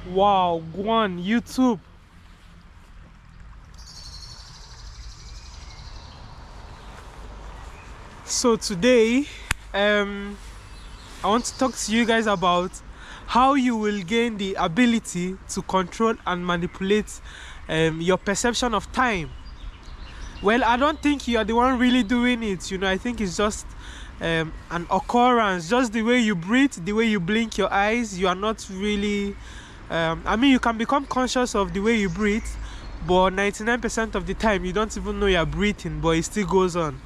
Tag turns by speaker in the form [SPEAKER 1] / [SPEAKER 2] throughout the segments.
[SPEAKER 1] Wow, go on YouTube. So today, I want to talk to you guys about how you will gain the ability to control and manipulate your perception of time. Well, I don't think you are the one really doing it. I think it's just an occurrence. Just the way you breathe, the way you blink your eyes. You are not really. I mean, you can become conscious of the way you breathe, but 99% of the time you don't even know you're breathing, but it still goes on.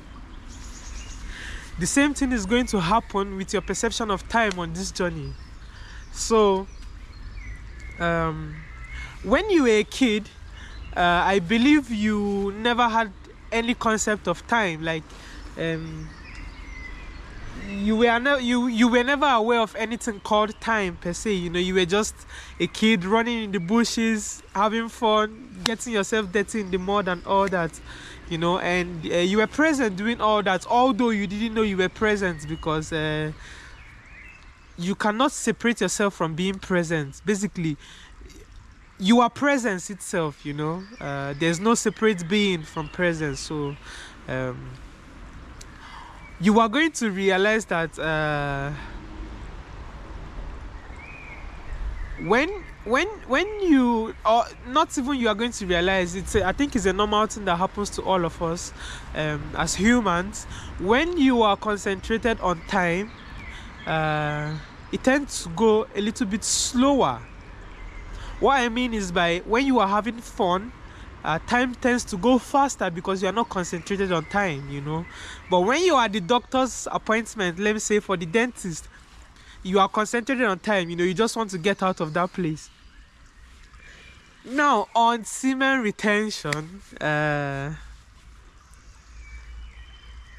[SPEAKER 1] The same thing is going to happen with your perception of time on this journey. So, when you were a kid, I believe you never had any concept of time. Like, you were never aware of anything called time per se. You were just a kid running in the bushes, having fun, getting yourself dirty in the mud and all that. And you were present doing all that, although you didn't know you were present, because you cannot separate yourself from being present. Basically, you are presence itself. There's no separate being from presence. So you are going to realize that when you, or not even you are going to realize, I think it's a normal thing that happens to all of us as humans. When you are concentrated on time, it tends to go a little bit slower. What I mean is, by when you are having fun, time tends to go faster because you are not concentrated on time. But when you are at the doctor's appointment, let me say for the dentist, you are concentrated on time. You just want to get out of that place. Now, on semen retention,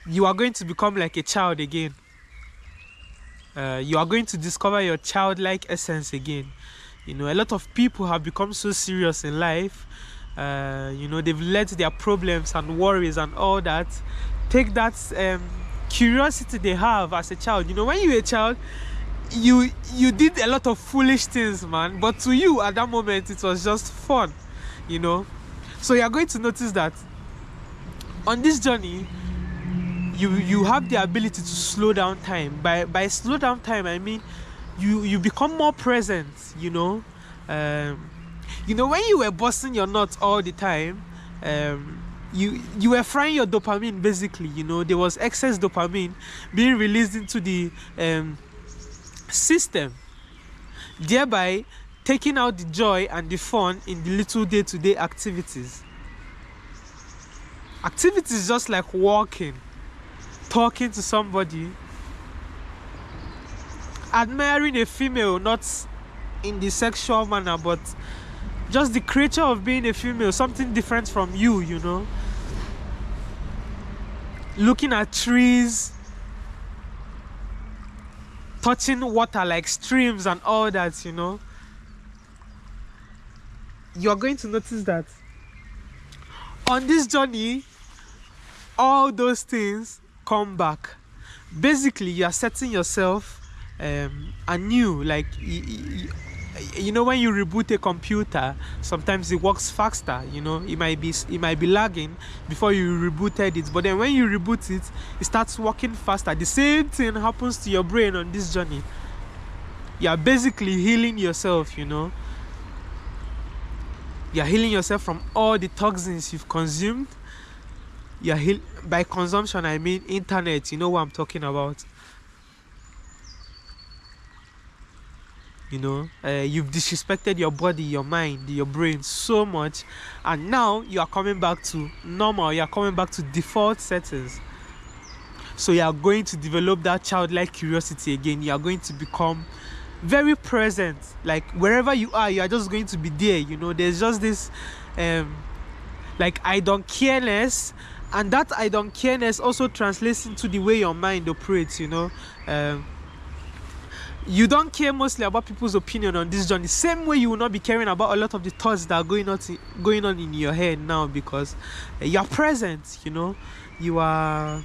[SPEAKER 1] you are going to become like a child again. You are going to discover your childlike essence again. A lot of people have become so serious in life. They've let their problems and worries and all that take that curiosity they have as a child. When you were a child, you did a lot of foolish things, man, but to you at that moment it was just fun. So you are going to notice that on this journey you have the ability to slow down time. By slow down time, I mean you become more present. When you were busting your nuts all the time, you were frying your dopamine. Basically, there was excess dopamine being released into the system, thereby taking out the joy and the fun in the little day-to-day activities just like walking, talking to somebody, admiring a female, not in the sexual manner, but just the creature of being a female, something different from you. Looking at trees, touching water like streams and all that. You're going to notice that on this journey all those things come back. Basically, you are setting yourself anew. Like, when you reboot a computer, sometimes it works faster. It might be lagging before you rebooted it, but then when you reboot it, it starts working faster. The same thing happens to your brain on this journey. You are basically healing yourself. You are healing yourself from all the toxins you've consumed. By consumption, I mean internet. You know what I'm talking about. You've disrespected your body, your mind, your brain so much, and now you are coming back to normal. You are coming back to default settings. So you are going to develop that childlike curiosity again. You are going to become very present. Like, wherever you are just going to be there. There's just this like I don't careness, and that I don't careness also translates into the way your mind operates. You don't care mostly about people's opinion on this journey. Same way you will not be caring about a lot of the thoughts that are going on in your head now, because you are present. You are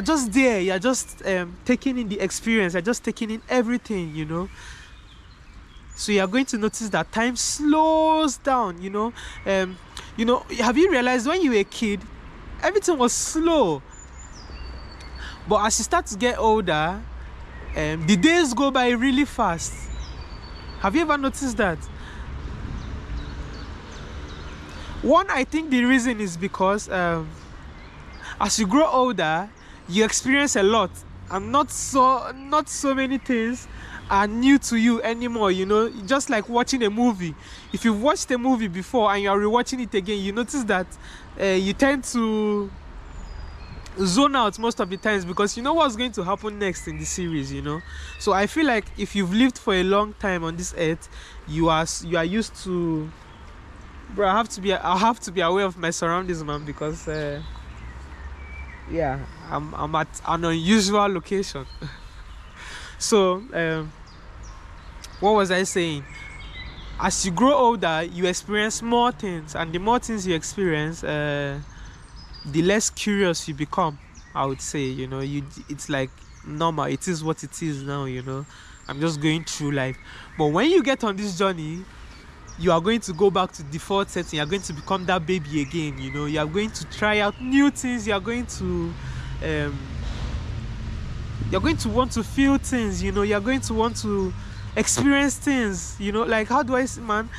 [SPEAKER 1] just there. You are just taking in the experience. You're just taking in everything. So you are going to notice that time slows down. Have you realized when you were a kid, everything was slow, but as you start to get older, the days go by really fast. Have you ever noticed that? One, I think the reason is because as you grow older, you experience a lot, and not so many things are new to you anymore. Just like watching a movie. If you've watched a movie before and you are rewatching it again, you notice that you tend to zone out most of the times, because you know what's going to happen next in the series. So I feel like if you've lived for a long time on this earth, you are used to. Bro, I have to be aware of my surroundings, man, because I'm at an unusual location. So what was I saying? As you grow older, you experience more things, and the more things you experience, the less curious you become, I would say. It's like normal. It is what it is now. I'm just going through life. But when you get on this journey, you are going to go back to default setting. You are going to become that baby again. You are going to try out new things. You are going to want to feel things. You are going to want to experience things. Like, how do I say, man?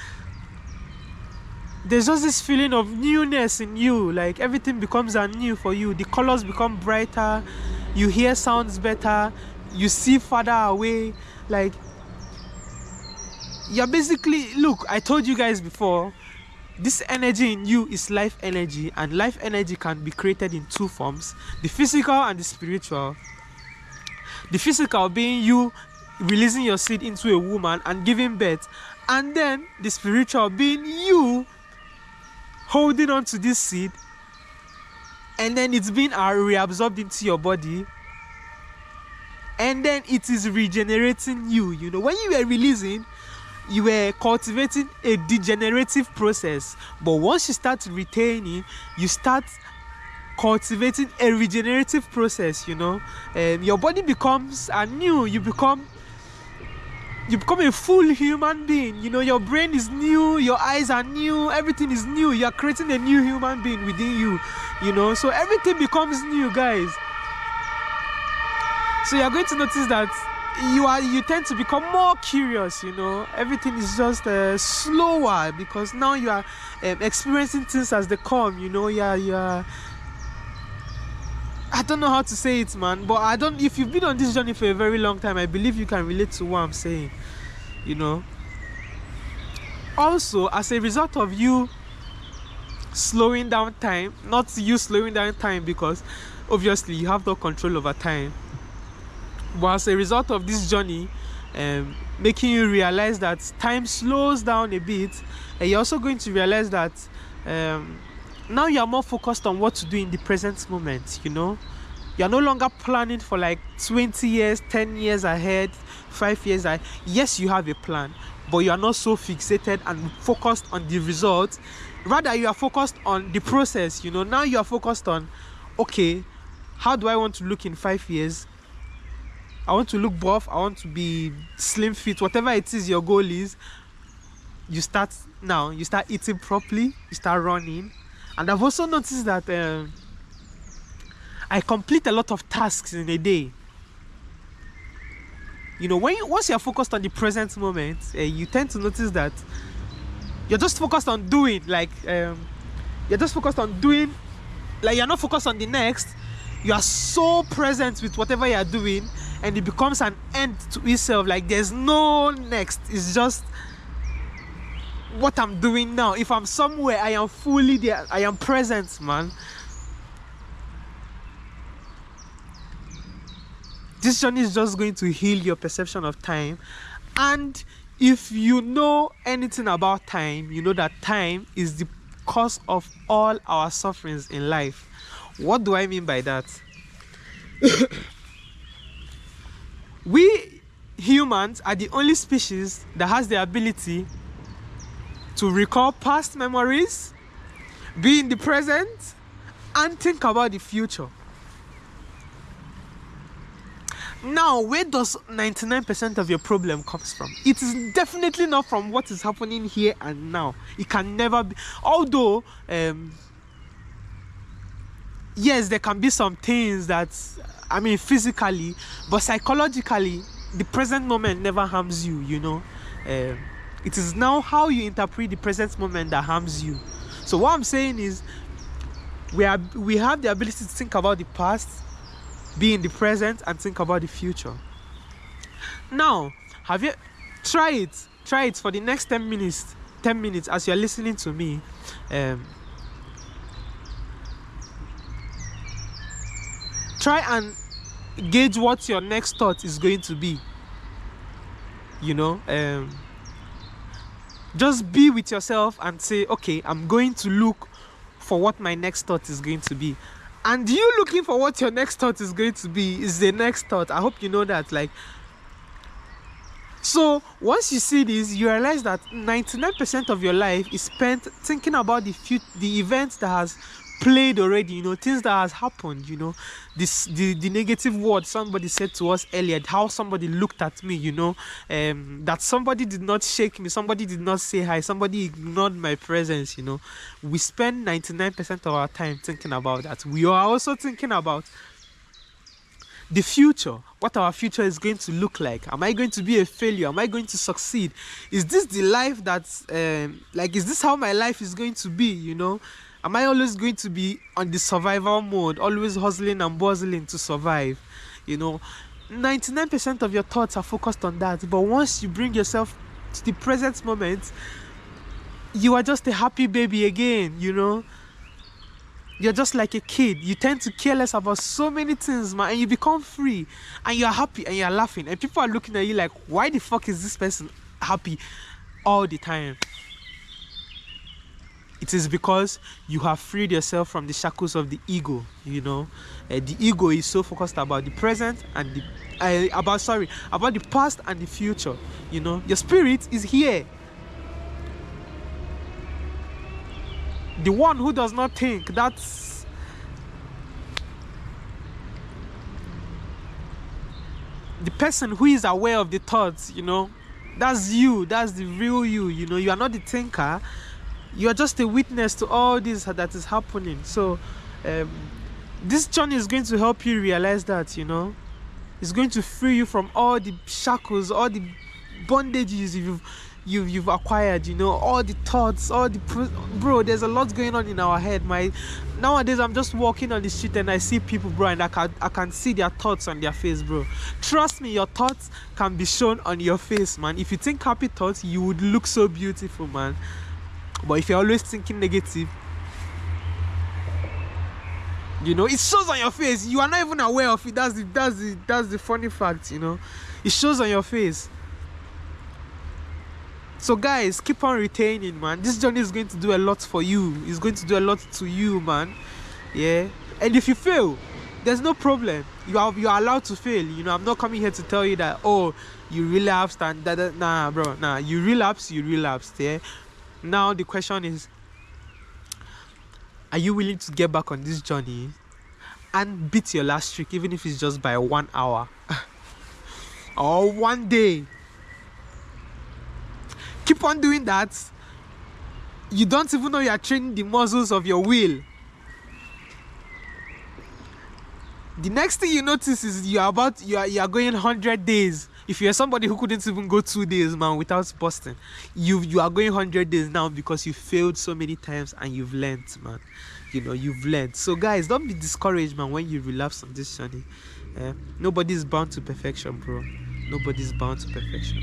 [SPEAKER 1] There's just this feeling of newness in you. Like, everything becomes anew for you. The colors become brighter. You hear sounds better. You see farther away. Like, you're basically, look, I told you guys before, this energy in you is life energy, and life energy can be created in two forms: the physical and the spiritual. The physical being you releasing your seed into a woman and giving birth, and then the spiritual being you holding on to this seed, and then it's being reabsorbed into your body, and then it is regenerating you. When you were releasing, you were cultivating a degenerative process, but once you start retaining, you start cultivating a regenerative process. Your body becomes anew. You become a full human being. Your brain is new, your eyes are new, everything is new. You are creating a new human being within you. So everything becomes new, guys. So you're going to notice that you tend to become more curious. Everything is just slower, because now you are experiencing things as they come. You are I don't know how to say it, man, but if you've been on this journey for a very long time, I believe you can relate to what I'm saying. Also, as a result of you slowing down time, not you slowing down time, because obviously you have no control over time, but as a result of this journey, making you realize that time slows down a bit, and you're also going to realize that now you are more focused on what to do in the present moment. You're no longer planning for like 20 years, 10 years ahead, 5 years ahead. Yes, you have a plan, but you are not so fixated and focused on the result. Rather, you are focused on the process. Now you are focused on, okay, how do I want to look in 5 years? I want to look buff, I want to be slim fit, whatever it is your goal is. You start eating properly, you start running. And I've also noticed that I complete a lot of tasks in a day. Once you're focused on the present moment, you tend to notice that you're just focused on doing, you're not focused on the next. You are so present with whatever you are doing, and it becomes an end to itself. Like, there's no next. It's just what I'm doing now. If I'm somewhere, I am fully there. I am present, man. This journey is just going to heal your perception of time. And if you know anything about time, you know that time is the cause of all our sufferings in life. What do I mean by that? We humans are the only species that has the ability to recall past memories, be in the present, and think about the future. Now, where does 99% of your problem comes from? It is definitely not from what is happening here and now. It can never be. Although, yes, there can be some things that, I mean, physically, but psychologically, the present moment never harms you, you know. It is now how you interpret the present moment that harms you. So what I'm saying is, we have the ability to think about the past, be in the present, and think about the future. Now, have you try it for the next 10 minutes as you're listening to me. Try and gauge what your next thought is going to be. You know, just be with yourself and say, okay, I'm going to look for what my next thought is going to be. And you looking for what your next thought is going to be is the next thought. I hope you know that. Like, so once you see this, you realize that 99% of your life is spent thinking about the events that has played already, you know, things that has happened, you know, the negative word somebody said to us earlier, how somebody looked at me, you know, that somebody did not shake me, somebody did not say hi, somebody ignored my presence, you know. We spend 99% of our time thinking about that. We are also thinking about the future, what our future is going to look like. Am I going to be a failure? Am I going to succeed? Is this the life that's is this how my life is going to be, you know? Am I always going to be on the survival mode, always hustling and bustling to survive? You know, 99% of your thoughts are focused on that. But once you bring yourself to the present moment, you are just a happy baby again, you know. You're just like a kid. You tend to care less about so many things, man, and you become free, and you're happy, and you're laughing, and people are looking at you like, why the fuck is this person happy all the time? It is because you have freed yourself from the shackles of the ego, you know. The ego is so focused about the present and about the past and the future, you know. Your spirit is here. The one who does not think, that's the person who is aware of the thoughts, you know. That's you, that's the real you, you know. You are not the thinker. You are just a witness to all this that is happening. So this journey is going to help you realize that, you know. It's going to free you from all the shackles, all the bondages you've acquired, you know, all the thoughts, bro, there's a lot going on in our head. Nowadays I'm just walking on the street and I see people, bro, and I can see their thoughts on their face, bro. Trust me, your thoughts can be shown on your face, man. If you think happy thoughts, you would look so beautiful, man. But if you're always thinking negative, you know, it shows on your face. You are not even aware of it. That's the funny fact, you know. It shows on your face. So guys, keep on retaining, man. This journey is going to do a lot for you. It's going to do a lot to you, man. Yeah. And if you fail, there's no problem. You are allowed to fail. You know, I'm not coming here to tell you that, oh, you relapsed and that. Nah, bro. Nah, you relapsed. Yeah. Now the question is, are you willing to get back on this journey and beat your last streak, even if it's just by 1 hour or 1 day? Keep on doing that. You don't even know you are training the muscles of your will. The next thing you notice is you are going 100 days. If you're somebody who couldn't even go 2 days, man, without busting, you are going 100 days now because you failed so many times and you've learned, man. You know, you've learned. So guys, don't be discouraged, man, when you relapse on this journey. Nobody's bound to perfection, bro. Nobody's bound to perfection.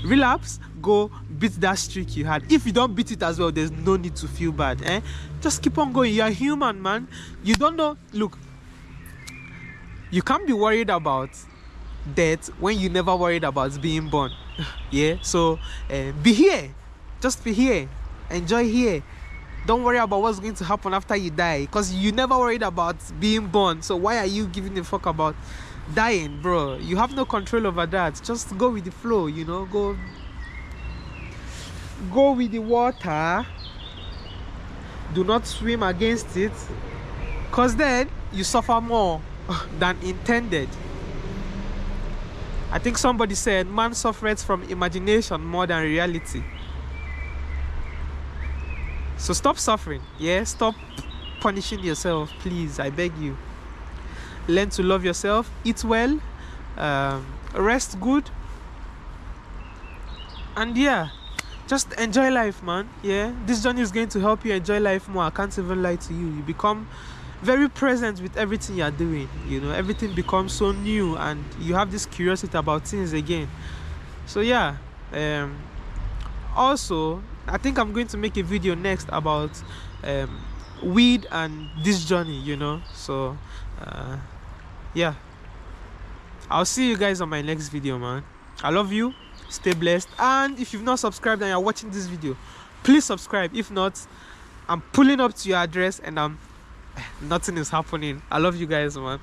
[SPEAKER 1] Relapse, go beat that streak you had. If you don't beat it as well, there's no need to feel bad. Just keep on going. You're human, man. You don't know. Look, you can't be worried about death when you never worried about being born. Yeah, so be here. Just be here. Enjoy here. Don't worry about what's going to happen after you die, because you never worried about being born. So why are you giving a fuck about dying, bro? You have no control over that. Just go with the flow, you know. Go with the water. Do not swim against it, because then you suffer more than intended. I think somebody said man suffers from imagination more than reality. So stop suffering. Yeah, stop punishing yourself, please. I beg you. Learn to love yourself, eat well, rest good, and yeah, just enjoy life, man. Yeah, this journey is going to help you enjoy life more. I can't even lie to you. You become very present with everything you're doing. You know, everything becomes so new, and you have this curiosity about things again. So yeah, also I think I'm going to make a video next about weed and this journey, you know. So yeah, I'll see you guys on my next video, man. I love you, stay blessed, and if you've not subscribed and you're watching this video, please subscribe. If not, I'm pulling up to your address and nothing is happening. I love you guys, man.